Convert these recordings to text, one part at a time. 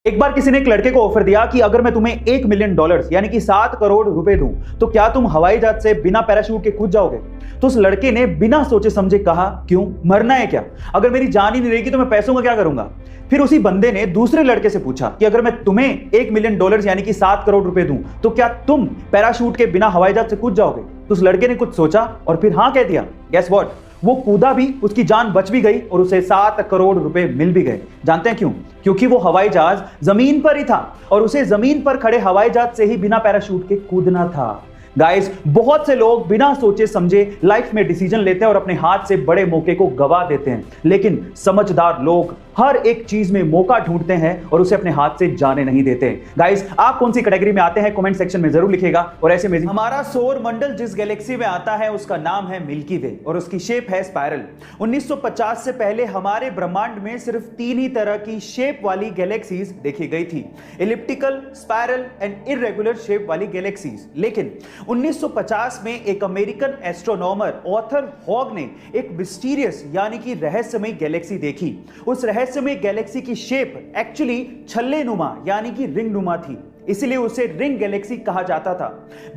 एक बार किसी ने एक लड़के को ऑफर दिया कि अगर मैं तुम्हें $1 मिलियन यानी कि 7 करोड़ रुपए दूं तो क्या तुम हवाई जहाज से बिना पैराशूट के कूद जाओगे। तो उस लड़के ने बिना सोचे समझे कहा, क्यों, मरना है क्या? अगर मेरी जान ही नहीं रहेगी तो मैं पैसों का क्या करूंगा। फिर उसी बंदे ने दूसरे लड़के से पूछा कि अगर मैं तुम्हें $1 मिलियन यानी कि 7 करोड़ रुपए दूं तो क्या तुम पैराशूट के बिना हवाई जहाज से कूद जाओगे। तो उस लड़के ने कुछ सोचा और फिर हाँ कह दिया। गेस व्हाट, वो कूदा भी, उसकी जान बच भी गई और उसे 7 करोड़ रुपए मिल भी गए। जानते हैं क्यों? क्योंकि वो हवाई जहाज जमीन पर ही था और उसे जमीन पर खड़े हवाई जहाज से ही बिना पैराशूट के कूदना था। गाइस, बहुत से लोग बिना सोचे समझे लाइफ में डिसीजन लेते हैं और अपने हाथ से बड़े मौके को गवा देते हैं, लेकिन समझदार लोग हर एक चीज में मौका ढूंढते हैं और उसे अपने हाथ से जाने नहीं देते। गाइस, आप कौन सी कैटेगरी में आते हैं कमेंट सेक्शन में जरूर लिखिएगा। और ऐसे में हमारा सौर मंडल जिस गैलेक्सी में आता है उसका नाम है मिल्की वे और उसकी शेप है स्पाइरल। 1950 से पहले हमारे ब्रह्मांड में सिर्फ 3 ही तरह की शेप वाली गैलेक्सीज देखी गई थी, elliptical, spiral and irregular shape वाली गैलेक्सीज। लेकिन 1950 में एक अमेरिकन एस्ट्रोनॉमर ऑथर हॉग ने एक मिस्टीरियस यानी कि रहस्यमय गैलेक्सी देखी। उस रहस्यमय गैलेक्सी की शेप एक्चुअली छल्ले नुमा यानी कि रिंग नुमा थी, इसलिए उसे रिंग गैलेक्सी कहा जाता था।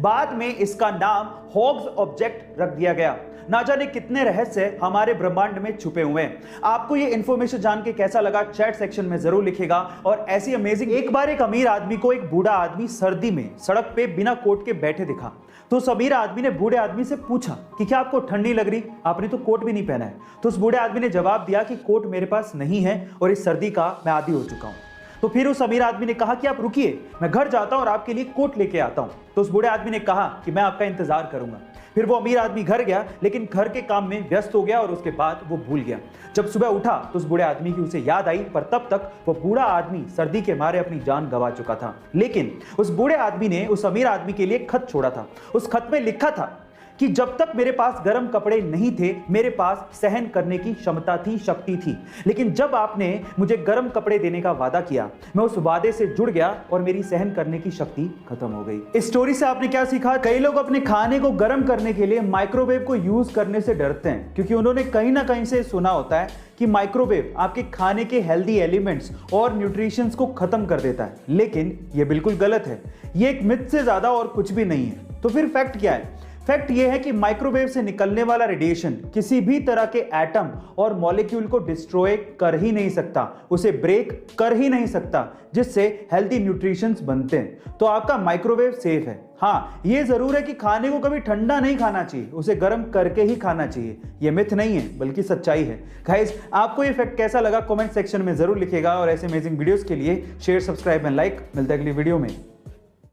बाद में इसका नाम हॉग्स ऑब्जेक्ट रख दिया गया। ना जाने कितने रहस्य हमारे ब्रह्मांड में छुपे हुए हैं। आपको ये इंफॉर्मेशन जान के कैसा लगा चैट सेक्शन में जरूर लिखिएगा। और ऐसी अमेजिंग, एक बार एक अमीर आदमी को एक बूढ़ा आदमी सर्दी में सड़क पे बिना कोट के बैठे दिखा। तो उस अमीर आदमी ने बूढ़े आदमी से पूछा कि क्या आपको ठंड नहीं लग रही, आपने तो कोट भी नहीं पहना है। तो उस बूढ़े आदमी ने जवाब दिया कि कोट मेरे पास नहीं है और इस सर्दी का मैं आदी हो चुका हूं। तो फिर उस अमीर आदमी ने कहा कि आप रुकिए, मैं घर जाता हूं और आपके लिए कोट लेके आता हूं। तो उस बूढ़े आदमी ने कहा कि मैं आपका इंतजार करूंगा। फिर वो अमीर आदमी घर गया, लेकिन घर के काम में व्यस्त हो गया और उसके बाद वो भूल गया। जब सुबह उठा तो उस बूढ़े आदमी की उसे याद आई, पर तब तक वो बूढ़ा आदमी सर्दी के मारे अपनी जान गंवा चुका था। लेकिन उस बूढ़े आदमी ने उस अमीर आदमी के लिए एक खत छोड़ा था। उस खत में लिखा था कि जब तक मेरे पास गर्म कपड़े नहीं थे, मेरे पास सहन करने की क्षमता थी, शक्ति थी, लेकिन जब आपने मुझे गर्म कपड़े देने का वादा किया, मैं उस वादे से जुड़ गया और मेरी सहन करने की शक्ति खत्म हो गई। इस स्टोरी से आपने क्या सीखा? कई लोग अपने खाने को गर्म करने के लिए माइक्रोवेव को यूज करने से डरते हैं, क्योंकि उन्होंने कहीं ना कहीं से सुना होता है कि माइक्रोवेव आपके खाने के हेल्दी एलिमेंट्स और न्यूट्रिशंस को खत्म कर देता है। लेकिन यह बिल्कुल गलत है। यह एक मिथ से ज्यादा और कुछ भी नहीं है। तो फिर फैक्ट क्या है? फैक्ट यह है कि माइक्रोवेव से निकलने वाला रेडिएशन किसी भी तरह के एटम और मॉलिक्यूल को डिस्ट्रॉय कर ही नहीं सकता, उसे ब्रेक कर ही नहीं सकता, जिससे हेल्दी न्यूट्रिशंस बनते हैं। तो आपका माइक्रोवेव सेफ है। हाँ, ये जरूर है कि खाने को कभी ठंडा नहीं खाना चाहिए, उसे गर्म करके ही खाना चाहिए। ये मिथ नहीं है बल्कि सच्चाई है। गाइस, आपको ये फैक्ट कैसा लगा कमेंट सेक्शन में जरूर लिखिएगा। और ऐसे अमेजिंग वीडियोस के लिए शेयर, सब्सक्राइब एंड लाइक। मिलते हैं अगली वीडियो में।